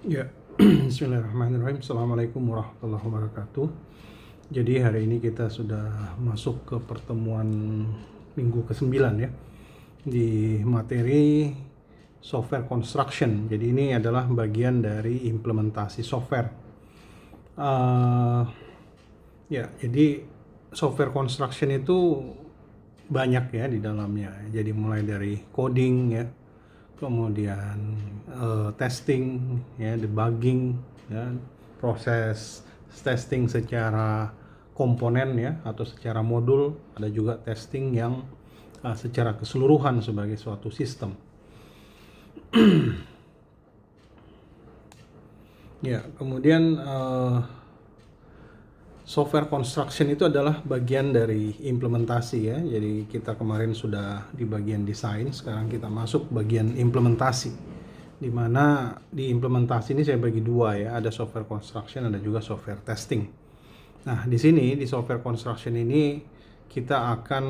Ya, Bismillahirrahmanirrahim. Assalamualaikum warahmatullahi wabarakatuh. Jadi hari ini kita sudah masuk ke pertemuan minggu ke-9 ya, di materi software construction. Jadi ini adalah bagian dari implementasi software. Jadi software construction itu banyak ya di dalamnya. Jadi mulai dari coding ya, kemudian testing ya, debugging ya, proses testing secara komponen ya atau secara modul, ada juga testing yang secara keseluruhan sebagai suatu sistem. Ya, kemudian software construction itu adalah bagian dari implementasi ya. Jadi kita kemarin sudah di bagian desain, sekarang kita masuk bagian implementasi. Di mana di implementasi ini saya bagi dua ya, ada software construction, ada juga software testing. Nah, di sini di software construction ini kita akan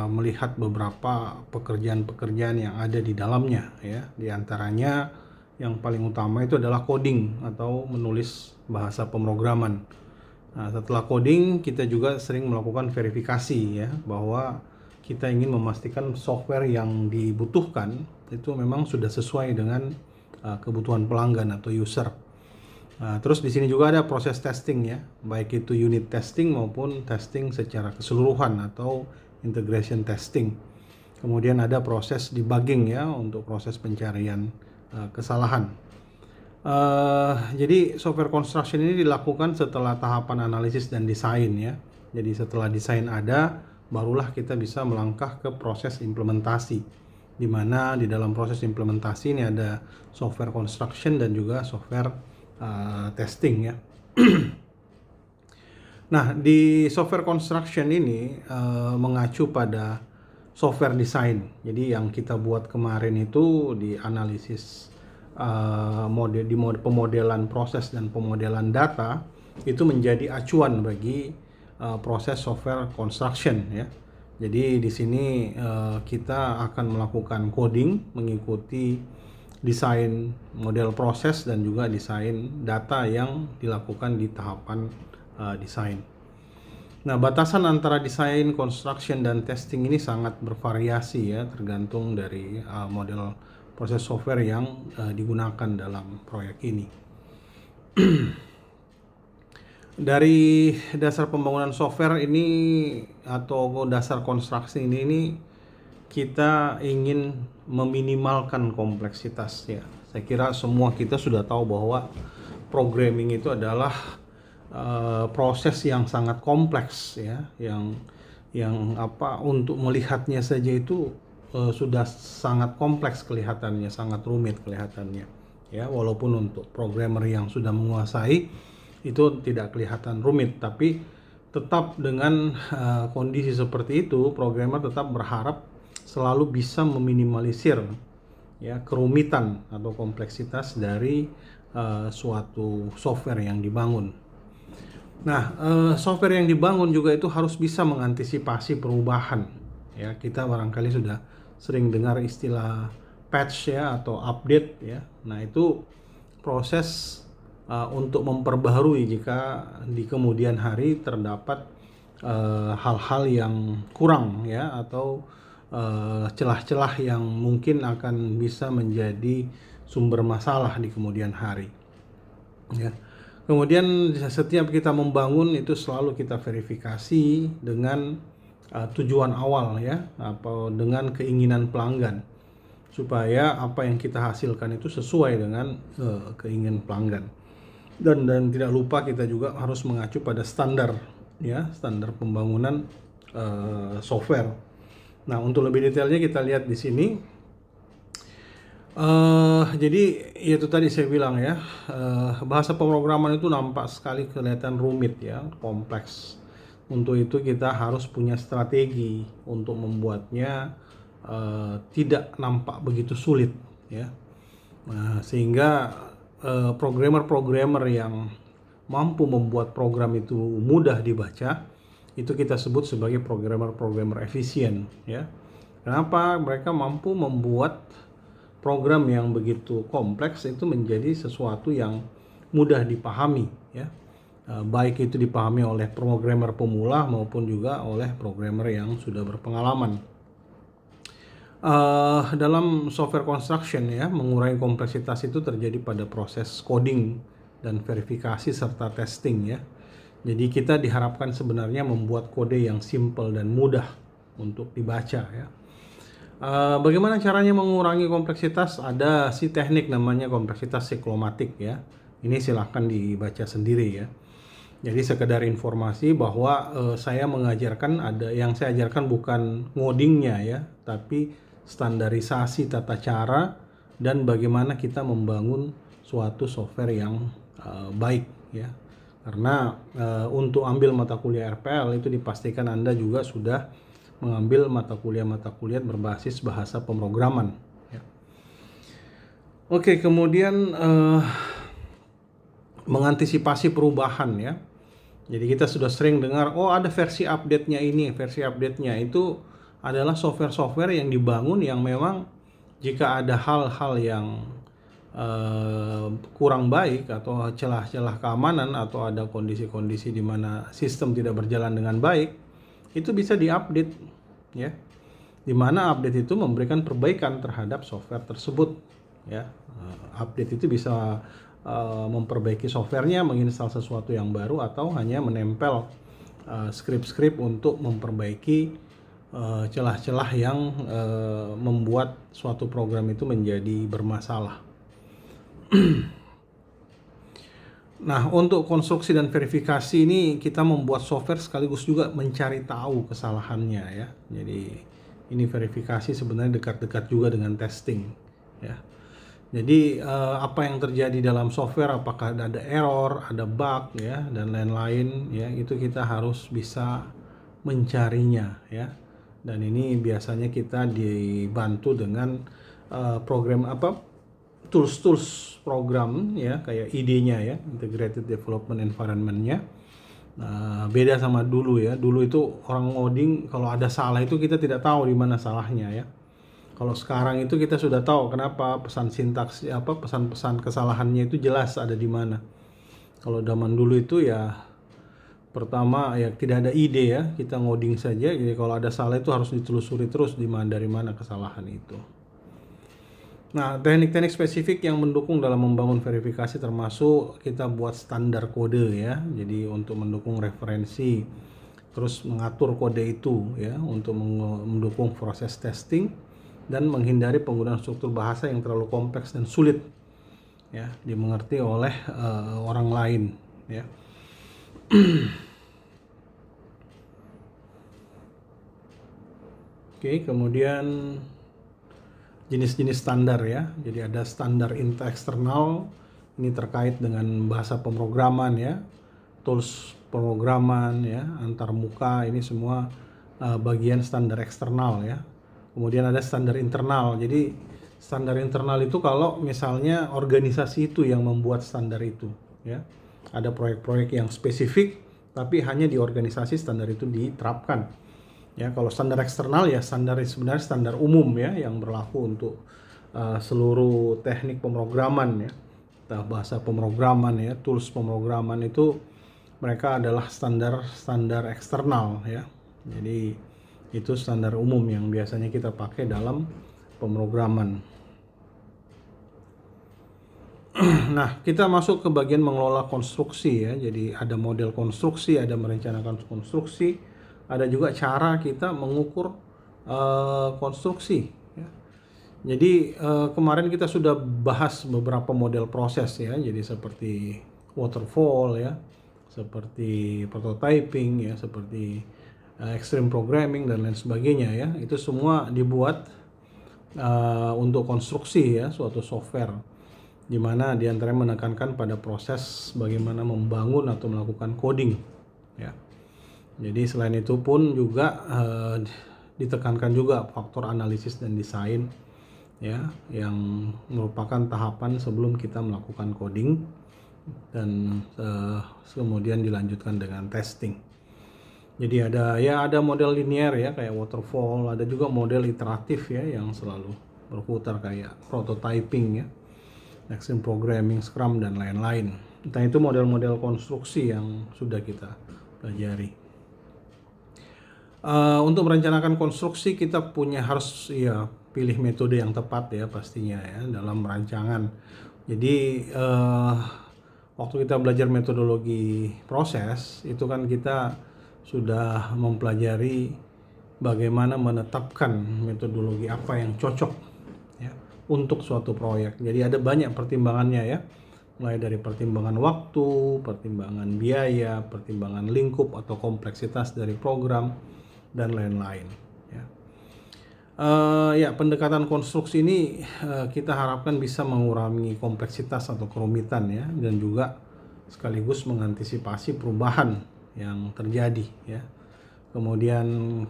melihat beberapa pekerjaan-pekerjaan yang ada di dalamnya ya. Di antaranya yang paling utama itu adalah coding atau menulis bahasa pemrograman. Nah, setelah coding kita juga sering melakukan verifikasi ya, bahwa kita ingin memastikan software yang dibutuhkan itu memang sudah sesuai dengan kebutuhan pelanggan atau user. Nah, terus di sini juga ada proses testing ya, baik itu unit testing maupun testing secara keseluruhan atau integration testing. Kemudian ada proses debugging ya, untuk proses pencarian kesalahan. Jadi software construction ini dilakukan setelah tahapan analisis dan desain ya. Jadi setelah desain ada, barulah kita bisa melangkah ke proses implementasi. Di mana di dalam proses implementasi ini ada software construction dan juga software testing ya. Nah, di software construction ini mengacu pada software design. Jadi yang kita buat kemarin itu di analisis pemodelan proses dan pemodelan data itu menjadi acuan bagi proses software construction ya. Jadi di sini kita akan melakukan coding mengikuti desain model proses dan juga desain data yang dilakukan di tahapan desain. Nah, batasan antara desain, construction, dan testing ini sangat bervariasi ya, tergantung dari model proses software yang digunakan dalam proyek ini. Dari dasar pembangunan software ini atau dasar konstruksi ini kita ingin meminimalkan kompleksitas ya. Saya kira semua kita sudah tahu bahwa programming itu adalah proses yang sangat kompleks ya, yang untuk melihatnya saja itu sudah sangat kompleks kelihatannya, sangat rumit kelihatannya ya. Walaupun untuk programmer yang sudah menguasai itu tidak kelihatan rumit, tapi tetap dengan kondisi seperti itu programmer tetap berharap selalu bisa meminimalisir ya kerumitan atau kompleksitas dari suatu software yang dibangun. Nah, software yang dibangun juga itu harus bisa mengantisipasi perubahan. Ya, kita barangkali sudah sering dengar istilah patch ya atau update ya. Nah, itu proses untuk memperbaharui jika di kemudian hari terdapat hal-hal yang kurang ya, atau celah-celah yang mungkin akan bisa menjadi sumber masalah di kemudian hari. Ya. Kemudian setiap kita membangun itu selalu kita verifikasi dengan tujuan awal ya, atau dengan keinginan pelanggan, supaya apa yang kita hasilkan itu sesuai dengan keinginan pelanggan. Dan tidak lupa kita juga harus mengacu pada standar ya, standar pembangunan software. Nah, untuk lebih detailnya kita lihat di sini. Jadi itu tadi saya bilang ya, bahasa pemrograman itu nampak sekali kelihatan rumit ya, kompleks. Untuk itu kita harus punya strategi untuk membuatnya tidak nampak begitu sulit ya. Nah, sehingga programmer-programmer yang mampu membuat program itu mudah dibaca, itu kita sebut sebagai programmer-programmer efisien ya. Kenapa? Mereka mampu membuat program yang begitu kompleks itu menjadi sesuatu yang mudah dipahami ya. Baik itu dipahami oleh programmer pemula maupun juga oleh programmer yang sudah berpengalaman. Dalam software construction ya, mengurangi kompleksitas itu terjadi pada proses coding dan verifikasi serta testing ya. Jadi kita diharapkan sebenarnya membuat kode yang simple dan mudah untuk dibaca ya. Bagaimana caranya mengurangi kompleksitas? Ada si teknik namanya kompleksitas siklomatik ya. Ini silahkan dibaca sendiri ya. Jadi sekedar informasi bahwa saya mengajarkan, yang saya ajarkan bukan ngodingnya ya, tapi standarisasi tata cara dan bagaimana kita membangun suatu software yang baik ya. Karena untuk ambil mata kuliah RPL itu dipastikan Anda juga sudah mengambil mata kuliah berbasis bahasa pemrograman ya. Oke, kemudian mengantisipasi perubahan ya. Jadi kita sudah sering dengar, oh ada versi update-nya ini, versi update-nya itu adalah software-software yang dibangun yang memang jika ada hal-hal yang kurang baik atau celah-celah keamanan atau ada kondisi-kondisi di mana sistem tidak berjalan dengan baik, itu bisa diupdate ya. Di mana update itu memberikan perbaikan terhadap software tersebut ya. Update itu bisa memperbaiki softwarenya, menginstal sesuatu yang baru, atau hanya menempel script-script untuk memperbaiki celah-celah yang membuat suatu program itu menjadi bermasalah. Nah, untuk konstruksi dan verifikasi ini kita membuat software sekaligus juga mencari tahu kesalahannya ya. Jadi ini verifikasi sebenarnya dekat-dekat juga dengan testing ya. Jadi apa yang terjadi dalam software, apakah ada error, ada bug ya, dan lain-lain ya, itu kita harus bisa mencarinya ya. Dan ini biasanya kita dibantu dengan tools program ya, kayak IDE-nya ya, Integrated Development Environment-nya. Beda sama dulu ya. Dulu itu orang ngoding kalau ada salah itu kita tidak tahu di mana salahnya ya. Kalau sekarang itu kita sudah tahu kenapa pesan sintaks pesan-pesan kesalahannya itu jelas ada di mana. Kalau zaman dulu itu ya pertama ya tidak ada ide ya, kita ngoding saja. Jadi kalau ada salah itu harus ditelusuri terus dari mana kesalahan itu. Nah, teknik-teknik spesifik yang mendukung dalam membangun verifikasi termasuk kita buat standar kode ya. Jadi untuk mendukung referensi, terus mengatur kode itu ya untuk mendukung proses testing dan menghindari penggunaan struktur bahasa yang terlalu kompleks dan sulit ya dimengerti oleh orang lain ya. Oke, kemudian jenis-jenis standar ya. Jadi ada standar eksternal, ini terkait dengan bahasa pemrograman ya, tools pemrograman ya, antarmuka, ini semua bagian standar eksternal ya. Kemudian ada standar internal. Jadi standar internal itu kalau misalnya organisasi itu yang membuat standar itu ya. Ada proyek-proyek yang spesifik tapi hanya di organisasi standar itu diterapkan. Ya, kalau standar eksternal ya sebenarnya standar umum ya yang berlaku untuk seluruh teknik pemrograman ya. Bahasa pemrograman ya, tools pemrograman itu mereka adalah standar eksternal ya. Jadi itu standar umum yang biasanya kita pakai dalam pemrograman. Nah, kita masuk ke bagian mengelola konstruksi ya. Jadi ada model konstruksi, ada merencanakan konstruksi, ada juga cara kita mengukur konstruksi ya. Jadi kemarin kita sudah bahas beberapa model proses ya. Jadi seperti waterfall ya, seperti prototyping ya, seperti extreme programming dan lain sebagainya ya. Itu semua dibuat untuk konstruksi ya suatu software, di mana diantaranya menekankan pada proses bagaimana membangun atau melakukan coding ya. Jadi selain itu pun juga ditekankan juga faktor analisis dan desain ya, yang merupakan tahapan sebelum kita melakukan coding dan kemudian dilanjutkan dengan testing. Jadi ada model linear ya kayak waterfall, ada juga model iteratif ya yang selalu berputar kayak prototyping ya, extreme programming, Scrum dan lain-lain. Nah, itu model-model konstruksi yang sudah kita pelajari. Untuk merencanakan konstruksi kita harus pilih metode yang tepat ya pastinya ya dalam rancangan. Jadi waktu kita belajar metodologi proses itu kan kita sudah mempelajari bagaimana menetapkan metodologi apa yang cocok ya untuk suatu proyek. Jadi ada banyak pertimbangannya ya, mulai dari pertimbangan waktu, pertimbangan biaya, pertimbangan lingkup atau kompleksitas dari program dan lain-lain ya. Pendekatan konstruksi ini kita harapkan bisa mengurangi kompleksitas atau kerumitan ya, dan juga sekaligus mengantisipasi perubahan yang terjadi ya. Kemudian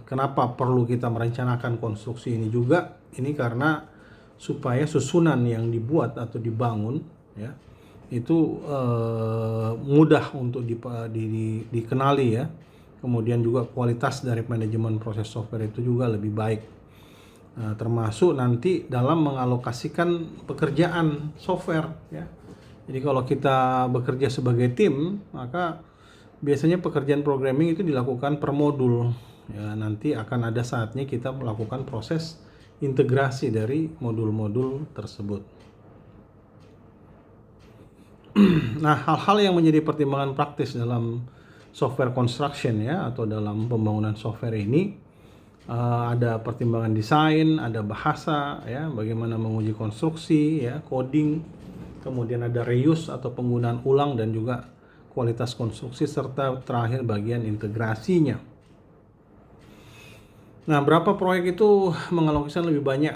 kenapa perlu kita merencanakan konstruksi ini juga? Ini karena supaya susunan yang dibuat atau dibangun ya itu mudah untuk dikenali ya. Kemudian juga kualitas dari manajemen proses software itu juga lebih baik. Termasuk nanti dalam mengalokasikan pekerjaan software ya. Jadi kalau kita bekerja sebagai tim, maka biasanya pekerjaan programming itu dilakukan per modul. Ya, nanti akan ada saatnya kita melakukan proses integrasi dari modul-modul tersebut. Nah, hal-hal yang menjadi pertimbangan praktis dalam software construction ya atau dalam pembangunan software ini ada pertimbangan desain, ada bahasa ya, bagaimana menguji konstruksi ya, coding, kemudian ada reuse atau penggunaan ulang dan juga kualitas konstruksi serta terakhir bagian integrasinya. Nah, berapa proyek itu mengalokasikan lebih banyak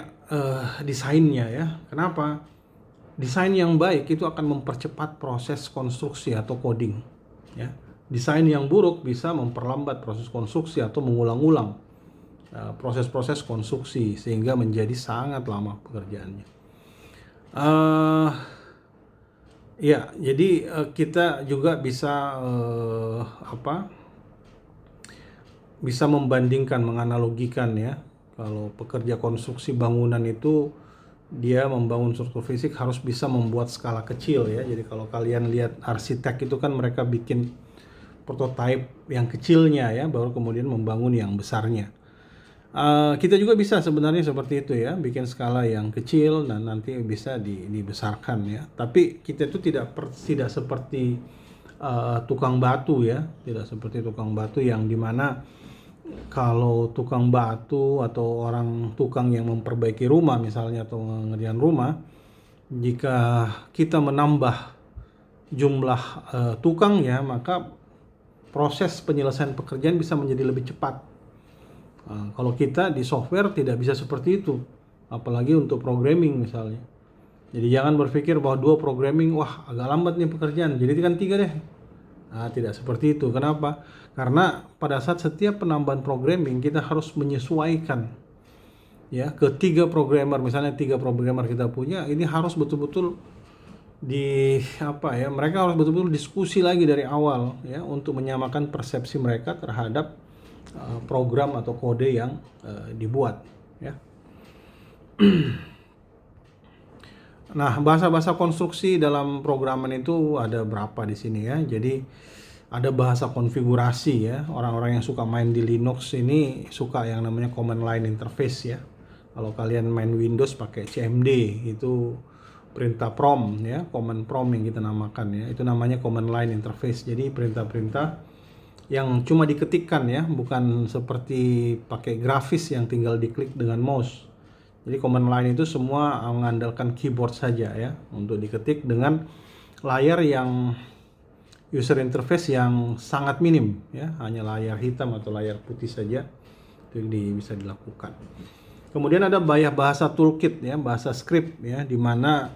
desainnya ya. Kenapa? Desain yang baik itu akan mempercepat proses konstruksi atau coding ya. Desain yang buruk bisa memperlambat proses konstruksi atau mengulang-ulang proses-proses konstruksi sehingga menjadi sangat lama pekerjaannya. Jadi kita juga bisa bisa membandingkan, menganalogikan ya. Kalau pekerja konstruksi bangunan itu dia membangun struktur fisik harus bisa membuat skala kecil ya. Jadi kalau kalian lihat arsitek itu kan mereka bikin prototipe yang kecilnya ya, baru kemudian membangun yang besarnya. Kita juga bisa sebenarnya seperti itu ya, bikin skala yang kecil dan nanti bisa dibesarkan ya. Tapi kita itu tidak seperti tukang batu ya, tidak seperti tukang batu yang dimana kalau tukang batu atau orang tukang yang memperbaiki rumah misalnya atau ngerjain rumah, jika kita menambah jumlah tukangnya maka proses penyelesaian pekerjaan bisa menjadi lebih cepat. Kalau kita di software tidak bisa seperti itu, apalagi untuk programming misalnya. Jadi jangan berpikir bahwa 2 programming, wah agak lambat nih pekerjaan, jadi kan 3 deh. Tidak seperti itu. Kenapa? Karena pada saat setiap penambahan programming kita harus menyesuaikan ya ke 3 programmer, misalnya 3 programmer kita punya, ini harus betul-betul mereka harus betul-betul diskusi lagi dari awal ya untuk menyamakan persepsi mereka terhadap program atau kode yang dibuat ya. Nah, bahasa-bahasa konstruksi dalam programan itu ada berapa di sini ya. Jadi ada bahasa konfigurasi ya. Orang-orang yang suka main di Linux ini suka yang namanya command line interface ya. Kalau kalian main Windows pakai CMD itu perintah prompt ya, command prompt yang kita namakan ya. Itu namanya command line interface. Jadi perintah-perintah yang cuma diketikkan ya, bukan seperti pakai grafis yang tinggal diklik dengan mouse. Jadi command line itu semua mengandalkan keyboard saja ya untuk diketik dengan layar yang user interface yang sangat minim ya, hanya layar hitam atau layar putih saja itu bisa dilakukan. Kemudian ada bahasa toolkit ya, bahasa script ya, di mana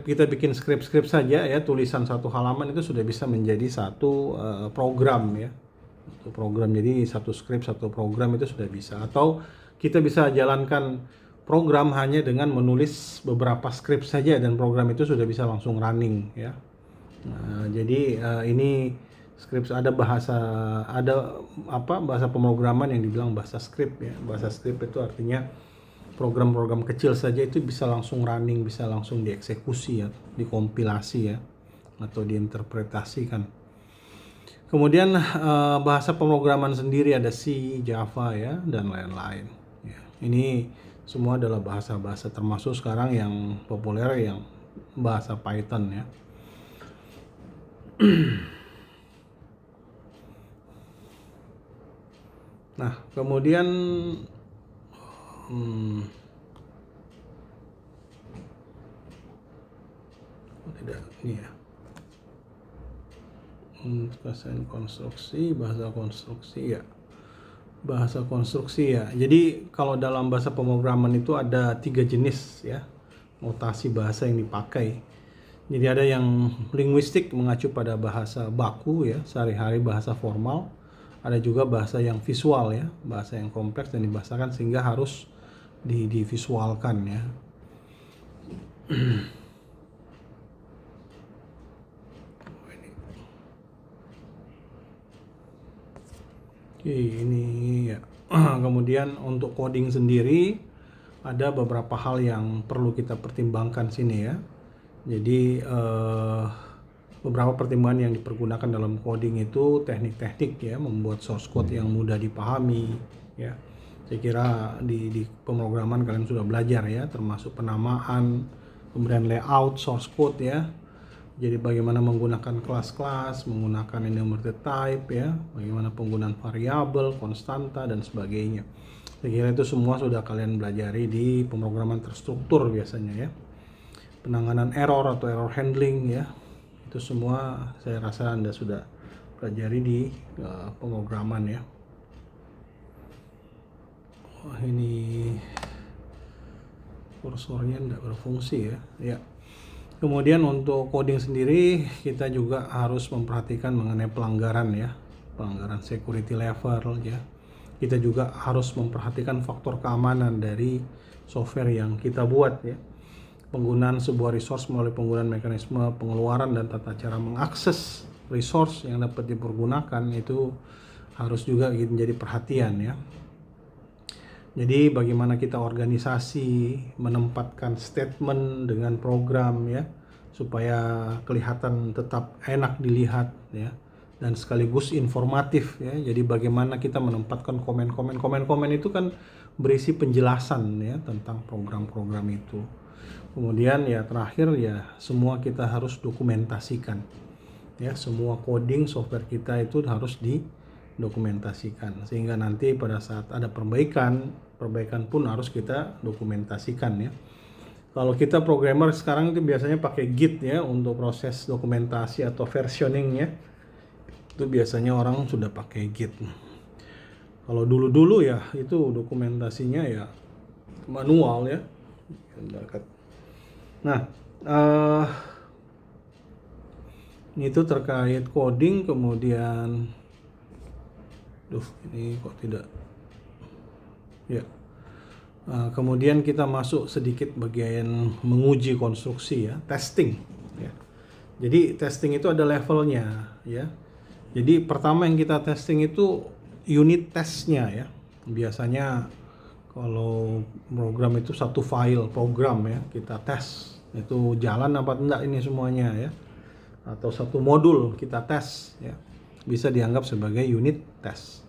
kita bikin script saja ya, tulisan 1 halaman itu sudah bisa menjadi satu program ya. Satu program, jadi satu script, satu program itu sudah bisa. Atau kita bisa jalankan program hanya dengan menulis beberapa script saja dan program itu sudah bisa langsung running ya. Nah, jadi ini script ada bahasa pemrograman yang dibilang bahasa script ya. Bahasa script itu artinya program-program kecil saja itu bisa langsung running, bisa langsung dieksekusi ya, dikompilasi ya, atau diinterpretasikan. Kemudian bahasa pemrograman sendiri ada C, Java ya, dan lain-lain. Ya, ini semua adalah bahasa-bahasa, termasuk sekarang yang populer yang bahasa Python ya. Nah, kemudian tidak ini ya. Bahasa konstruksi ya. Bahasa konstruksi ya. Jadi kalau dalam bahasa pemrograman itu ada 3 jenis ya notasi bahasa yang dipakai. Jadi ada yang linguistik mengacu pada bahasa baku ya, sehari-hari bahasa formal. Ada juga bahasa yang visual ya, bahasa yang kompleks dan dibahasakan sehingga harus divisualkan ya. Oke, ini ya. Kemudian untuk coding sendiri ada beberapa hal yang perlu kita pertimbangkan sini ya. Jadi beberapa pertimbangan yang dipergunakan dalam coding itu teknik-teknik ya, membuat source code yang mudah dipahami ya. Saya kira di pemrograman kalian sudah belajar ya, termasuk penamaan, kemudian layout source code ya. Jadi bagaimana menggunakan kelas-kelas, menggunakan enumerated type ya, bagaimana penggunaan variabel, konstanta dan sebagainya. Saya kira itu semua sudah kalian pelajari di pemrograman terstruktur biasanya ya. Penanganan error atau error handling ya, itu semua saya rasa Anda sudah pelajari di pemrograman ya. Wah, ini kursornya tidak berfungsi ya. Ya. Kemudian untuk coding sendiri kita juga harus memperhatikan mengenai pelanggaran ya, pelanggaran security level ya. Kita juga harus memperhatikan faktor keamanan dari software yang kita buat ya. Penggunaan sebuah resource melalui penggunaan mekanisme pengeluaran dan tata cara mengakses resource yang dapat dipergunakan itu harus juga menjadi perhatian ya. Jadi bagaimana kita organisasi menempatkan statement dengan program ya, supaya kelihatan tetap enak dilihat ya, dan sekaligus informatif ya. Jadi bagaimana kita menempatkan komen-komen itu kan berisi penjelasan ya tentang program-program itu. Kemudian ya terakhir ya semua kita harus dokumentasikan ya, semua coding software kita itu harus didokumentasikan sehingga nanti pada saat ada perbaikan pun harus kita dokumentasikan ya. Kalau kita programmer sekarang itu biasanya pakai Git ya untuk proses dokumentasi atau versioning ya. Itu biasanya orang sudah pakai Git. Kalau dulu-dulu ya itu dokumentasinya ya manual ya. Nah, itu terkait coding. Kemudian ini kok tidak ya. Kemudian kita masuk sedikit bagian menguji konstruksi ya, testing ya. Jadi testing itu ada levelnya ya. Jadi pertama yang kita testing itu unit testnya ya. Biasanya kalau program itu satu file program ya, kita tes itu jalan apa enggak ini semuanya ya. Atau satu modul kita tes ya. Bisa dianggap sebagai unit test.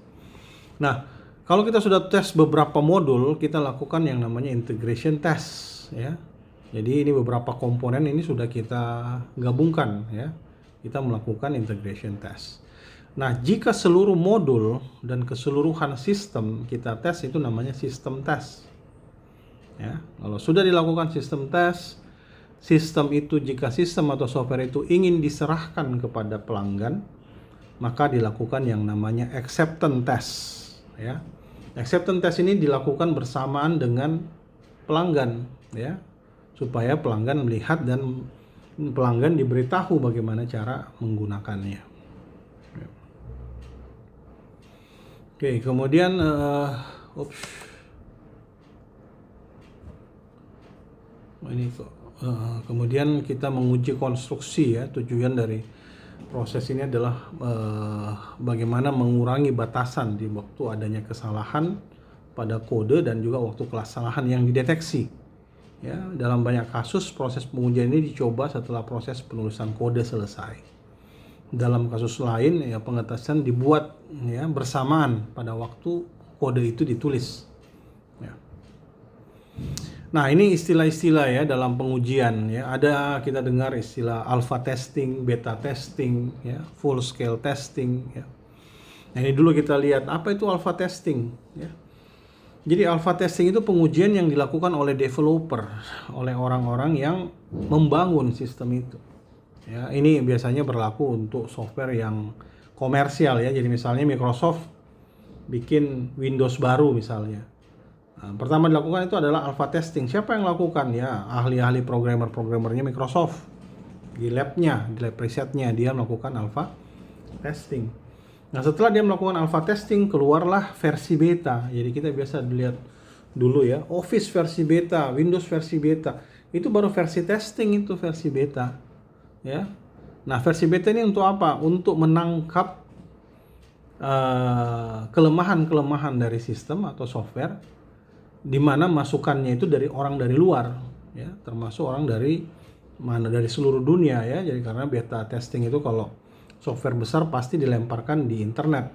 Nah, kalau kita sudah tes beberapa modul, kita lakukan yang namanya integration test ya. Jadi ini beberapa komponen ini sudah kita gabungkan ya. Kita melakukan integration test. Nah, jika seluruh modul dan keseluruhan sistem kita tes itu namanya system test. Ya, kalau sudah dilakukan system test, sistem itu jika sistem atau software itu ingin diserahkan kepada pelanggan, maka dilakukan yang namanya acceptance test ya. Acceptance test ini dilakukan bersamaan dengan pelanggan ya, supaya pelanggan melihat dan pelanggan diberitahu bagaimana cara menggunakannya. Oke, kemudian kemudian kita menguji konstruksi ya. Tujuan dari proses ini adalah bagaimana mengurangi batasan di waktu adanya kesalahan pada kode dan juga waktu kesalahan yang dideteksi. Ya, dalam banyak kasus proses pengujian ini dicoba setelah proses penulisan kode selesai. Dalam kasus lain ya pengetesan dibuat ya bersamaan pada waktu kode itu ditulis. Ya. Nah, ini istilah-istilah ya dalam pengujian ya. Ada kita dengar istilah alpha testing, beta testing, ya, full scale testing ya. Nah, ini dulu kita lihat apa itu alpha testing ya. Jadi alpha testing itu pengujian yang dilakukan oleh developer, oleh orang-orang yang membangun sistem itu. Ya, ini biasanya berlaku untuk software yang komersial ya. Jadi misalnya Microsoft bikin Windows baru misalnya. Nah, pertama dilakukan itu adalah alpha testing. Siapa yang lakukan? Ya, ahli-ahli programmernya Microsoft. Di labnya, di lab risetnya dia melakukan alpha testing. Nah, setelah dia melakukan alpha testing, keluarlah versi beta. Jadi kita biasa dilihat dulu ya, Office versi beta, Windows versi beta. Itu baru versi testing, itu versi beta. Ya. Nah, versi beta ini untuk apa? Untuk menangkap kelemahan-kelemahan dari sistem atau software, di mana masukannya itu dari orang dari luar, ya, termasuk orang dari seluruh dunia ya. Jadi karena beta testing itu kalau software besar pasti dilemparkan di internet,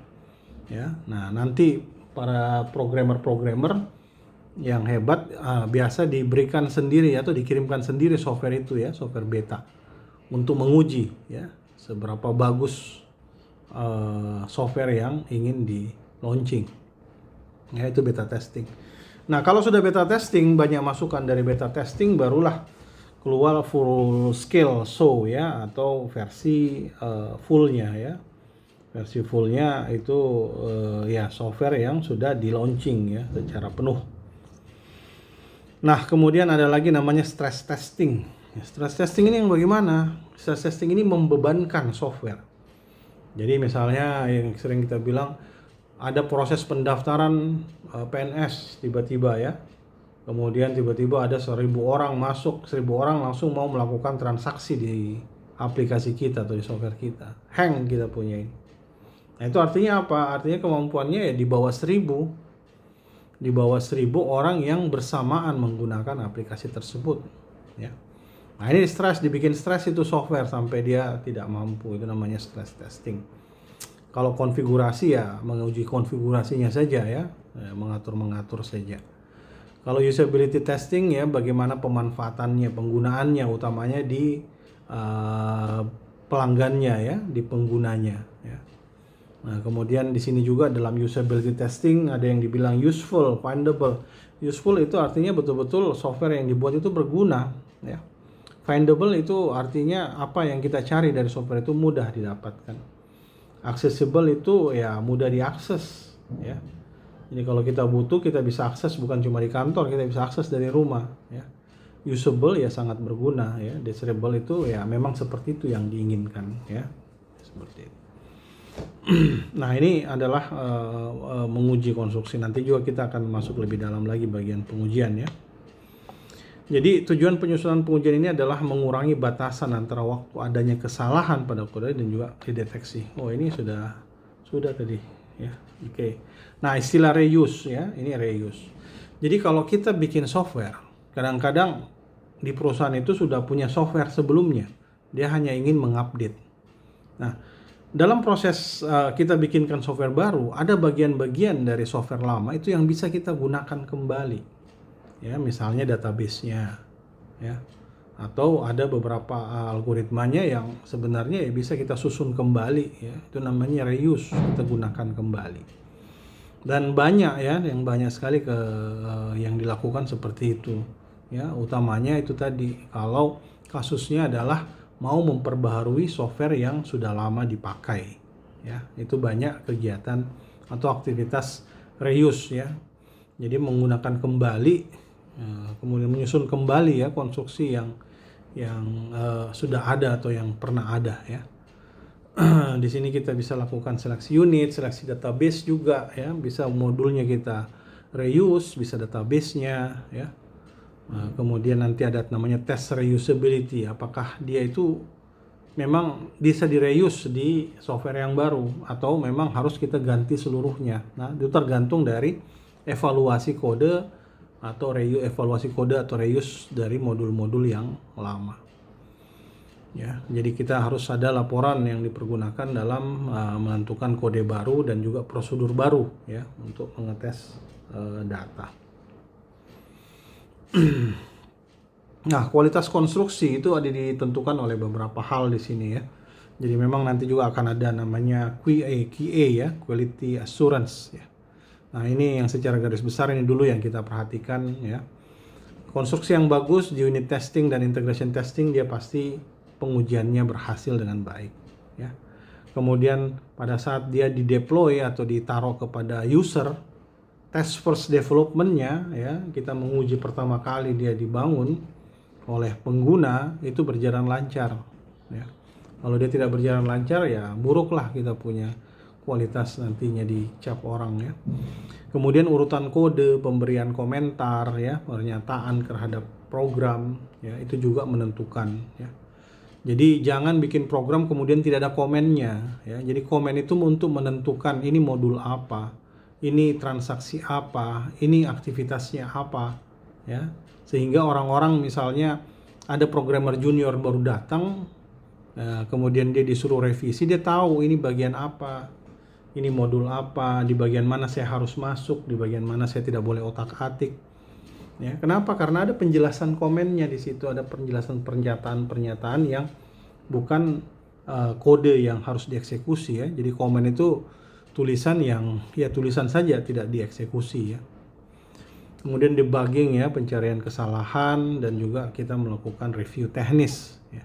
ya. Nah, nanti para programmer yang hebat biasa diberikan sendiri atau dikirimkan sendiri software itu ya, software beta untuk menguji ya seberapa bagus software yang ingin di launching. Ya, itu beta testing. Nah, kalau sudah beta testing, banyak masukan dari beta testing, barulah keluar full scale show ya, atau versi fullnya ya. Versi fullnya itu ya software yang sudah di launching ya secara penuh. Nah, kemudian ada lagi namanya stress testing. Stress testing ini yang bagaimana? Stress testing ini membebankan software. Jadi misalnya yang sering kita bilang, ada proses pendaftaran PNS tiba-tiba ya. Kemudian tiba-tiba ada 1.000 orang masuk, 1.000 orang langsung mau melakukan transaksi di aplikasi kita atau di software kita. Hang kita punya ini. Nah, itu artinya apa? Artinya kemampuannya ya di bawah 1.000. Di bawah 1.000 orang yang bersamaan menggunakan aplikasi tersebut ya. Nah, ini dibikin stres itu software sampai dia tidak mampu. Itu namanya stress testing. Kalau konfigurasi ya menguji konfigurasinya saja ya, mengatur saja. Kalau usability testing ya bagaimana pemanfaatannya, penggunaannya utamanya di pelanggannya ya, di penggunanya ya. Nah, kemudian di sini juga dalam usability testing ada yang dibilang useful, findable. Useful itu artinya betul-betul software yang dibuat itu berguna ya. Findable itu artinya apa yang kita cari dari software itu mudah didapatkan. Accessible itu ya mudah diakses ya. Jadi kalau kita butuh kita bisa akses bukan cuma di kantor, kita bisa akses dari rumah ya. Usable ya sangat berguna ya. Desirable itu ya memang seperti itu yang diinginkan ya. Seperti itu. Nah, ini adalah menguji konstruksi. Nanti juga kita akan masuk lebih dalam lagi bagian pengujian ya. Jadi tujuan penyusunan pengujian ini adalah mengurangi batasan antara waktu adanya kesalahan pada kode dan juga dideteksi. Oh, ini sudah tadi ya. Oke. Nah, istilah reuse ya, ini reuse. Jadi kalau kita bikin software, kadang-kadang di perusahaan itu sudah punya software sebelumnya. Dia hanya ingin mengupdate. Nah, dalam proses kita bikinkan software baru, ada bagian-bagian dari software lama itu yang bisa kita gunakan kembali. Ya, misalnya database-nya ya. Atau ada beberapa algoritmanya yang sebenarnya ya bisa kita susun kembali ya. Itu namanya reuse, kita gunakan kembali. Dan banyak ya, yang banyak sekali yang dilakukan seperti itu. Ya, utamanya itu tadi kalau kasusnya adalah mau memperbaharui software yang sudah lama dipakai. Ya, itu banyak kegiatan atau aktivitas reuse ya. Jadi menggunakan kembali kemudian menyusun kembali ya konstruksi yang sudah ada atau yang pernah ada ya. Di sini kita bisa lakukan seleksi unit, seleksi database juga ya, bisa modulnya kita reuse, bisa database-nya ya. Kemudian nanti ada namanya test reusability, apakah dia itu memang bisa direuse di software yang baru atau memang harus kita ganti seluruhnya. Nah, itu tergantung dari evaluasi kode atau evaluasi kode atau reuse dari modul-modul yang lama. Ya, jadi kita harus ada laporan yang dipergunakan dalam menentukan kode baru dan juga prosedur baru ya untuk mengetes data. Nah, kualitas konstruksi itu ada ditentukan oleh beberapa hal di sini ya. Jadi memang nanti juga akan ada namanya QA ya, Quality Assurance ya. Nah, ini yang secara garis besar ini dulu yang kita perhatikan ya. Konstruksi yang bagus di unit testing dan integration testing dia pasti pengujiannya berhasil dengan baik ya. Kemudian pada saat dia dideploy atau ditaruh kepada user, test first development-nya ya, kita menguji pertama kali dia dibangun oleh pengguna itu berjalan lancar ya. Kalau dia tidak berjalan lancar ya buruklah kita punya kualitas nantinya dicap orang ya. Kemudian urutan kode, pemberian komentar ya, pernyataan terhadap program ya, itu juga menentukan ya. Jadi jangan bikin program kemudian tidak ada komennya ya. Jadi komen itu untuk menentukan ini modul apa, ini transaksi apa, ini aktivitasnya apa ya. Sehingga orang-orang misalnya ada programmer junior baru datang, kemudian dia disuruh revisi, dia tahu ini bagian apa, ini modul apa, di bagian mana saya harus masuk, di bagian mana saya tidak boleh otak-atik. Ya, kenapa? Karena ada penjelasan komennya di situ, ada penjelasan pernyataan-pernyataan yang bukan kode yang harus dieksekusi ya. Jadi komen itu tulisan yang ya tulisan saja, tidak dieksekusi ya. Kemudian debugging ya, pencarian kesalahan, dan juga kita melakukan review teknis ya.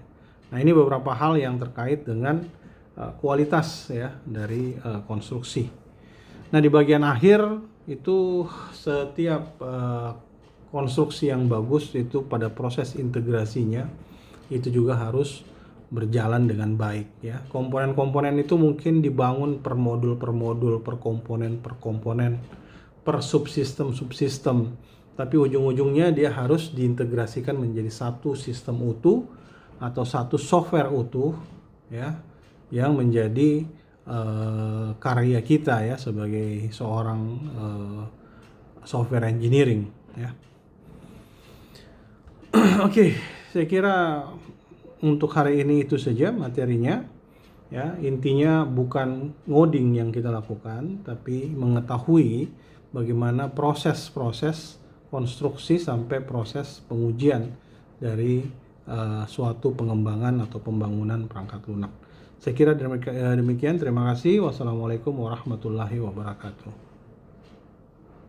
Nah, ini beberapa hal yang terkait dengan kualitas ya dari konstruksi. Nah, di bagian akhir itu setiap konstruksi yang bagus itu pada proses integrasinya itu juga harus berjalan dengan baik ya. Komponen-komponen itu mungkin dibangun per modul, per komponen, per subsistem, tapi ujung-ujungnya dia harus diintegrasikan menjadi satu sistem utuh atau satu software utuh ya, yang menjadi karya kita ya sebagai seorang software engineering ya. Oke, saya kira untuk hari ini itu saja materinya ya. Intinya bukan ngoding yang kita lakukan, tapi mengetahui bagaimana proses-proses konstruksi sampai proses pengujian dari suatu pengembangan atau pembangunan perangkat lunak. Saya kira demikian. Terima kasih. Wassalamualaikum warahmatullahi wabarakatuh.